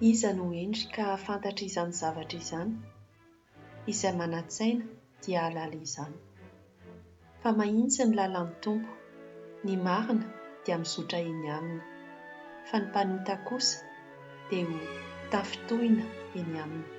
Iza no endrika fantatra izany zavatra izany? Izay manan-tsaina dia halala izany. Fa mahitsy ny lalan'ny Tompo, ny marina dia mizotra eny aminy, fa ny mpanota kosa dia ho tafitohina eny aminy.